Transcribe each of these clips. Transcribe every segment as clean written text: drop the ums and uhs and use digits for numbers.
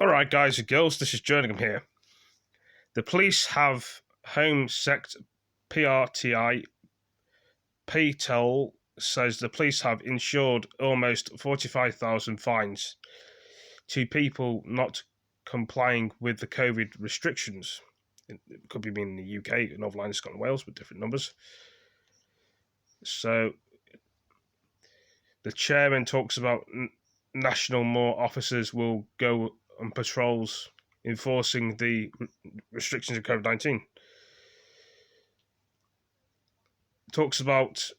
Alright guys and girls, this is jerninghgam here. The police have home sect PRTI Paytel says the police have insured almost 45,000 fines to people not complying with the COVID restrictions. It could be in the UK, Northern Ireland, Scotland, Wales, with different numbers. So the chairman talks about national more officers will go on patrols enforcing the restrictions of COVID-19. Talks about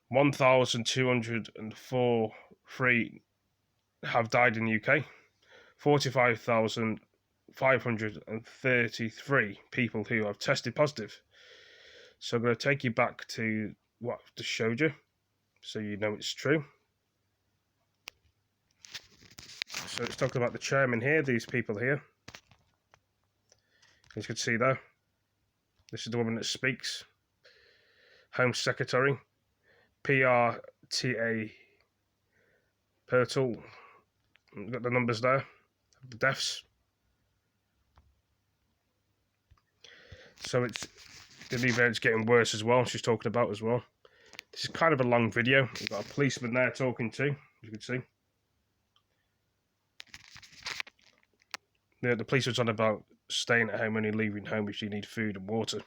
1,204 have died in the UK, 45,533 people who have tested positive. So I'm going to take you back to what I just showed you, so you know it's true. So it's talking about the chairman here, these people here. As you can see there, this is the woman that speaks. Home Secretary, PRTA Pertle. Got the numbers there, the deaths. So it's the event's getting worse as well. She's talking about as well. This is kind of a long video. We've got a policeman there talking to, as you can see. The police was on about staying at home, only leaving home if you need food and water.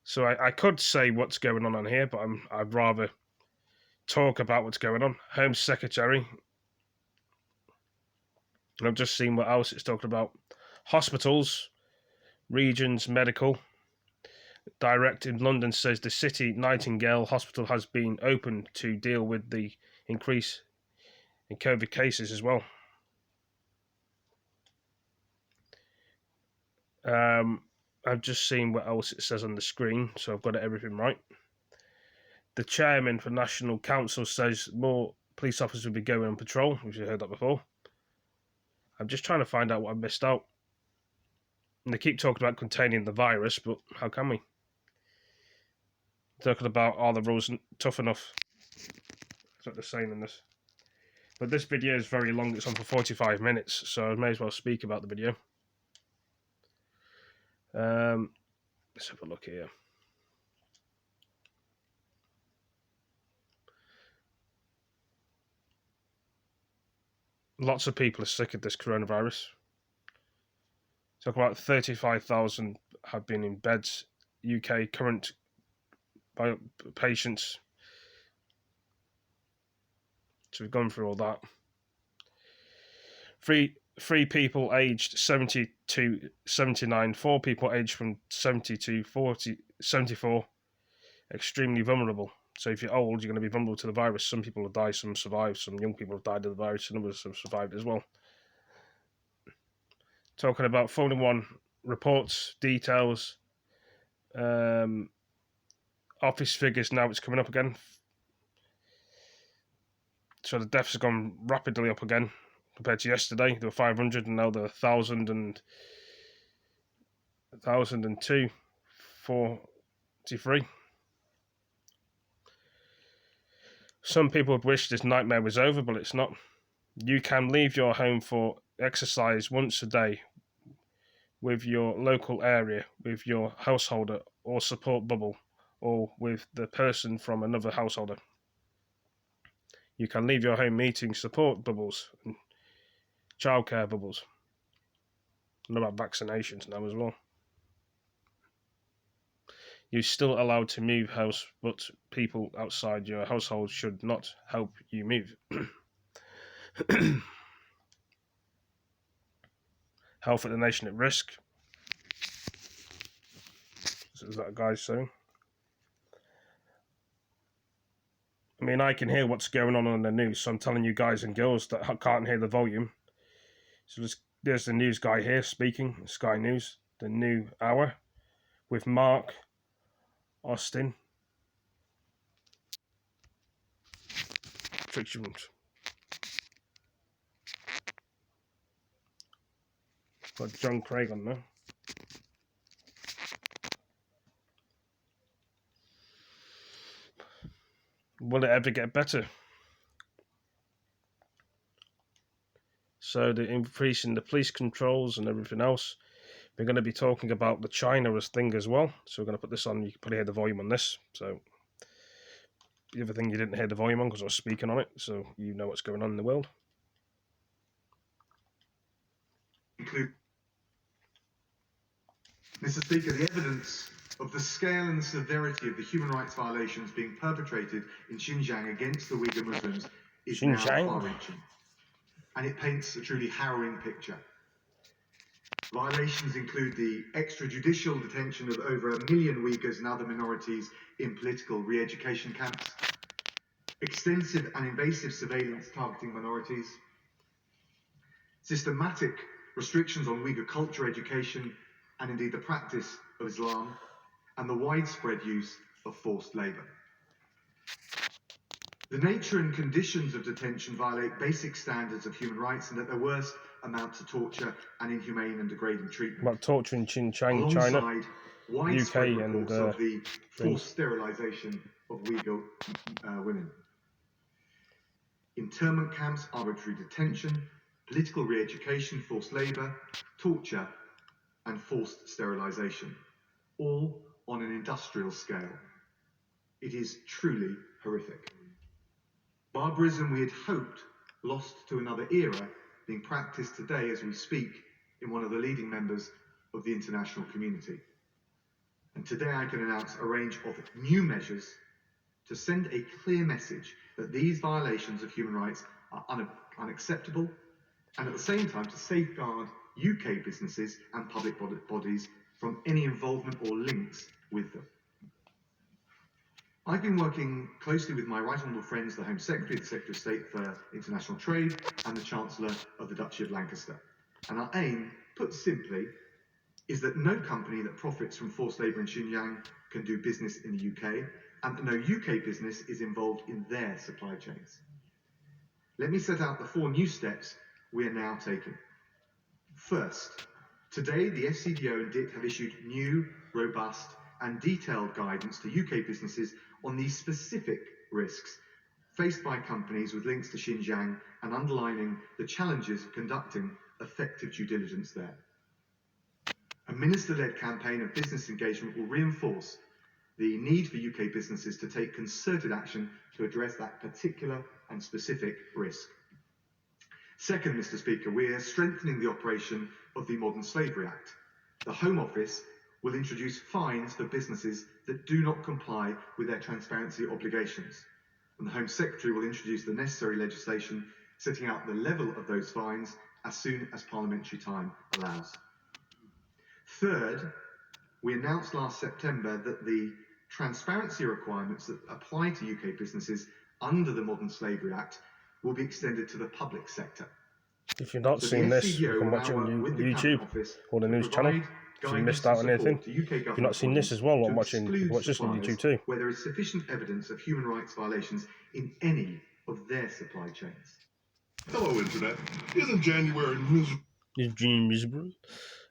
So I could say what's going on here, but I'd rather talk about what's going on. Home Secretary. And I've just seen what else it's talking about. Hospitals, regions, medical. Direct in London says the City Nightingale Hospital has been opened to deal with the increase in COVID cases as well. I've just seen what else it says on the screen, so I've got everything right. The chairman for National Council says more police officers will be going on patrol, which I heard that before. I'm just trying to find out what I missed out. And they keep talking about containing the virus, but how can we? Talking about, are the rules tough enough? That's what they're saying in this. But this video is very long, it's on for 45 minutes, so I may as well speak about the video. Let's have a look here. Lots of people are sick of this coronavirus. Talk about 35,000 have been in beds. UK current patients. So we've gone through all that. Three people aged 70 to 79, 4 people aged from 70 to 74, extremely vulnerable. So if you're old, you're going to be vulnerable to the virus. Some people have died, some survived, some young people have died of the virus, and others have survived as well. Talking about 401 reports, details, office figures, now it's coming up again. So the deaths have gone rapidly up again compared to yesterday. There were 500 and now there are 1,000 and 1,002, 43. Some people would wish this nightmare was over, but it's not. You can leave your home for exercise once a day with your local area, with your householder or support bubble, or with the person from another householder. You can leave your home meeting support bubbles and childcare bubbles. And about vaccinations now as well. You're still allowed to move house, but people outside your household should not help you move. Health of the nation at risk. So is that a guy saying? I mean, I can hear what's going on the news, so I'm telling you guys and girls that can't hear the volume. So there's the news guy here speaking, Sky News, the new hour, with Mark Austin. Fiction. Got John Craig on there. Will it ever get better? So the increase in the police controls and everything else. We're going to be talking about the China as thing as well. So we're going to put this on. You can probably hear the volume on this. So the other thing you didn't hear the volume on because I was speaking on it. So you know what's going on in the world. Mr. Speaker, the evidence of the scale and the severity of the human rights violations being perpetrated in Xinjiang against the Uyghur Muslims is now far-reaching, and it paints a truly harrowing picture. Violations include the extrajudicial detention of over 1 million Uyghurs and other minorities in political re-education camps, extensive and invasive surveillance targeting minorities, systematic restrictions on Uyghur culture, education, and indeed the practice of Islam, and the widespread use of forced labour. The nature and conditions of detention violate basic standards of human rights, and at their worst amount to torture and inhumane and degrading treatment. About torture in Xinjiang, China, UK, and of the forced sterilisation of Uyghur women. Internment camps, arbitrary detention, political re-education, forced labour, torture, and forced sterilisation, all on an industrial scale. It is truly horrific. Barbarism we had hoped lost to another era being practiced today as we speak in one of the leading members of the international community. And today I can announce a range of new measures to send a clear message that these violations of human rights are unacceptable, and at the same time to safeguard UK businesses and public bodies from any involvement or links with them. I've been working closely with my Right Honourable friends, the Home Secretary, the Secretary of State for International Trade, and the Chancellor of the Duchy of Lancaster. And our aim, put simply, is that no company that profits from forced labour in Xinjiang can do business in the UK, and that no UK business is involved in their supply chains. Let me set out the 4 new steps we are now taking. First, today the FCDO and DIT have issued new, robust and detailed guidance to UK businesses on the specific risks faced by companies with links to Xinjiang, and underlining the challenges of conducting effective due diligence there. A minister-led campaign of business engagement will reinforce the need for UK businesses to take concerted action to address that particular and specific risk. Second, Mr. Speaker, we are strengthening the operation of the Modern Slavery Act. The Home Office will introduce fines for businesses that do not comply with their transparency obligations, and the Home Secretary will introduce the necessary legislation setting out the level of those fines as soon as parliamentary time allows. Third, we announced last September that the transparency requirements that apply to UK businesses under the Modern Slavery Act will be extended to the public sector. If you've not seen this, you can watch it on YouTube or the news channel. If you missed out on anything, if you've not seen this as well, you can watch this on YouTube too. Where there is sufficient evidence of human rights violations in any of their supply chains. Hello, Internet. Isn't January miserable?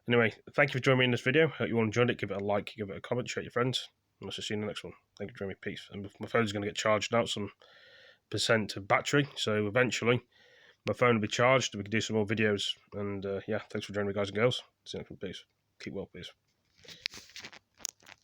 Anyway, thank you for joining me in this video. Hope you all enjoyed it. Give it a like, give it a comment, share it with your friends. And I'll see you in the next one. Thank you for joining me. Peace. And my phone's going to get charged out some % of battery, so eventually my phone will be charged and we can do some more videos. And yeah, thanks for joining me, guys and girls. See you next one. Peace. Keep well, please.